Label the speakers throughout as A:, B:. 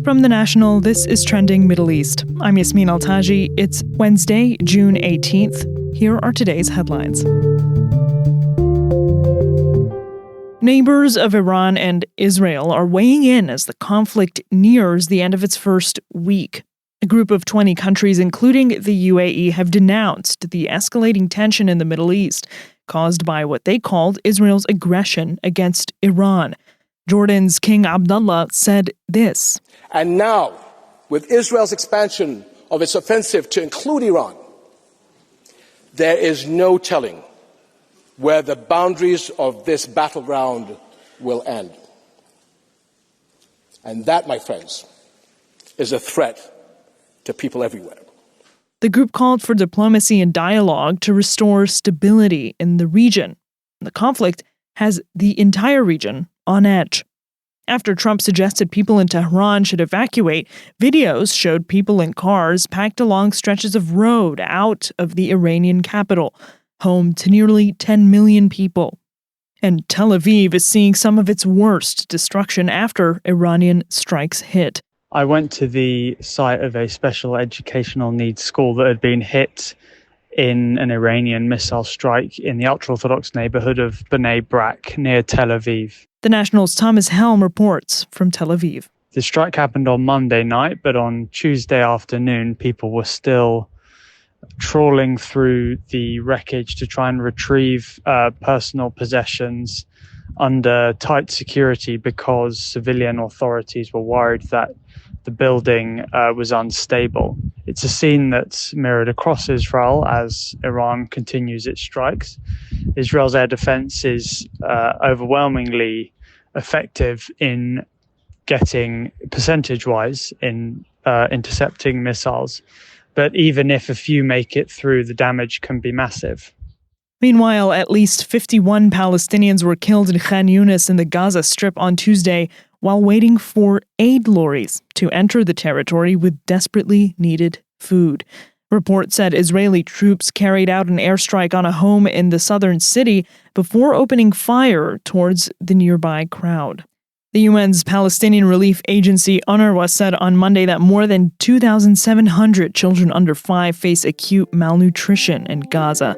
A: From The National, this is Trending Middle East. I'm Yasmin Altaji. It's Wednesday, June 18th. Here are today's headlines. Neighbours of Iran and Israel are weighing in as the conflict nears the end of its first week. A group of 20 countries, including the UAE, have denounced the escalating tension in the Middle East, caused by what they called Israel's aggression against Iran. Jordan's King Abdullah said this.
B: And now, with Israel's expansion of its offensive to include Iran, there is no telling where the boundaries of this battleground will end. And that, my friends, is a threat to people everywhere.
A: The group called for diplomacy and dialogue to restore stability in the region. The conflict has the entire region on edge. After Trump suggested people in Tehran should evacuate, videos showed people in cars packed along stretches of road out of the Iranian capital, home to nearly 10 million people. And Tel Aviv is seeing some of its worst destruction after Iranian strikes hit.
C: I went to the site of a special educational needs school that had been hit in an Iranian missile strike in the ultra-Orthodox neighborhood of Bnei Brak near Tel Aviv.
A: The National's Thomas Helm reports from Tel Aviv.
C: The strike happened on Monday night, but on Tuesday afternoon, people were still trawling through the wreckage to try and retrieve personal possessions under tight security because civilian authorities were worried that the building was unstable. It's a scene that's mirrored across Israel as Iran continues its strikes. Israel's air defense is overwhelmingly effective in getting, percentage-wise, in intercepting missiles. But even if a few make it through, the damage can be massive.
A: Meanwhile, at least 51 Palestinians were killed in Khan Yunis in the Gaza Strip on Tuesday while waiting for aid lorries to enter the territory with desperately needed food. Reports said Israeli troops carried out an airstrike on a home in the southern city before opening fire towards the nearby crowd. The UN's Palestinian Relief Agency, UNRWA, said on Monday that more than 2,700 children under 5 face acute malnutrition in Gaza.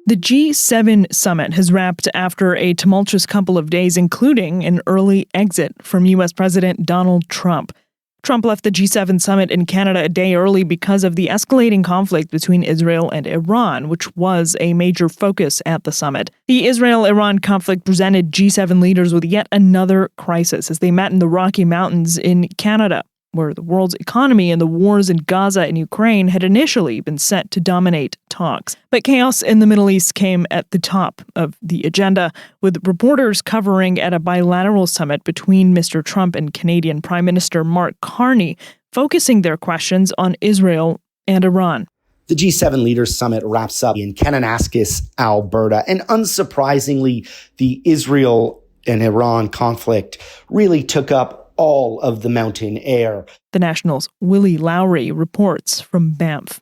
A: The G7 summit has wrapped after a tumultuous couple of days, including an early exit from U.S. President Donald Trump. Trump left the G7 summit in Canada a day early because of the escalating conflict between Israel and Iran, which was a major focus at the summit. The Israel-Iran conflict presented G7 leaders with yet another crisis as they met in the Rocky Mountains in Canada, where the world's economy and the wars in Gaza and Ukraine had initially been set to dominate talks. But chaos in the Middle East came at the top of the agenda, with reporters covering at a bilateral summit between Mr. Trump and Canadian Prime Minister Mark Carney, focusing their questions on Israel and Iran.
D: The G7 Leaders Summit wraps up in Kananaskis, Alberta, and unsurprisingly, the Israel and Iran conflict really took up all of the mountain air.
A: The National's Willy Lowry reports from Banff.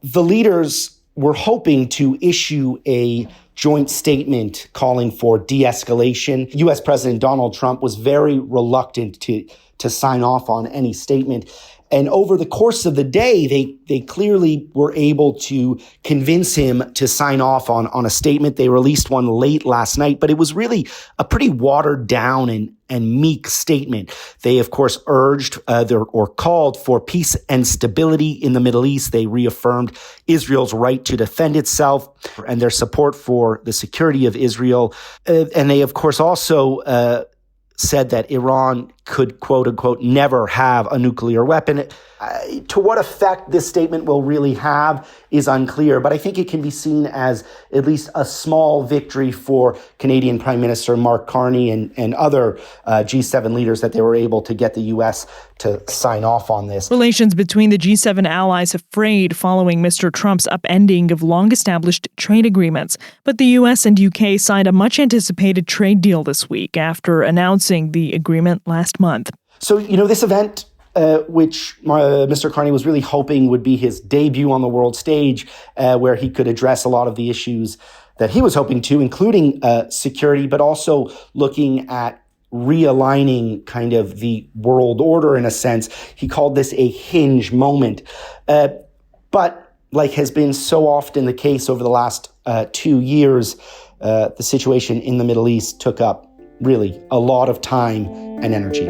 D: The leaders were hoping to issue a joint statement calling for de-escalation. U.S. President Donald Trump was very reluctant to sign off on any statement. And over the course of the day, they clearly were able to convince him to sign off on a statement. They released one late last night, but it was really a pretty watered down and meek statement. They, of course, urged or called for peace and stability in the Middle East. They reaffirmed Israel's right to defend itself and their support for the security of Israel. And they, of course, also said that Iran could, quote unquote, never have a nuclear weapon. To what effect this statement will really have is unclear, but I think it can be seen as at least a small victory for Canadian Prime Minister Mark Carney and other G7 leaders that they were able to get the U.S. to sign off on this.
A: Relations between the G7 allies have frayed following Mr. Trump's upending of long-established trade agreements. But the U.S. and U.K. signed a much-anticipated trade deal this week after announcing the agreement last month.
D: So, this event, which Mr. Carney was really hoping would be his debut on the world stage, where he could address a lot of the issues that he was hoping to, including security, but also looking at realigning kind of the world order in a sense. He called this a hinge moment. But like has been so often the case over the last 2 years, the situation in the Middle East took up really a lot of time and energy.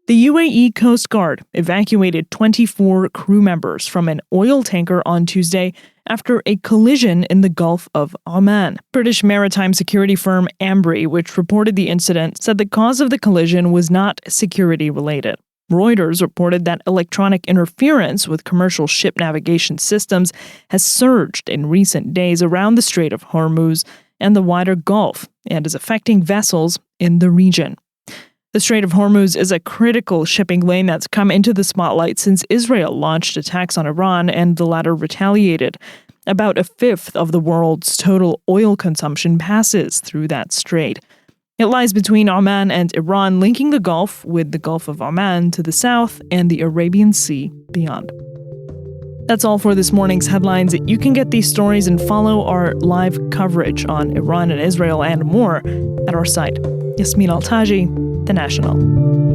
A: The UAE Coast Guard evacuated 24 crew members from an oil tanker on Tuesday after a collision in the Gulf of Oman. British maritime security firm Ambry, which reported the incident, said the cause of the collision was not security-related. Reuters reported that electronic interference with commercial ship navigation systems has surged in recent days around the Strait of Hormuz and the wider Gulf and is affecting vessels in the region. The Strait of Hormuz is a critical shipping lane that's come into the spotlight since Israel launched attacks on Iran and the latter retaliated. About a fifth of the world's total oil consumption passes through that strait. It lies between Oman and Iran, linking the Gulf with the Gulf of Oman to the south and the Arabian Sea beyond. That's all for this morning's headlines. You can get these stories and follow our live coverage on Iran and Israel and more at our site. Yasmin Al-Taji, The National.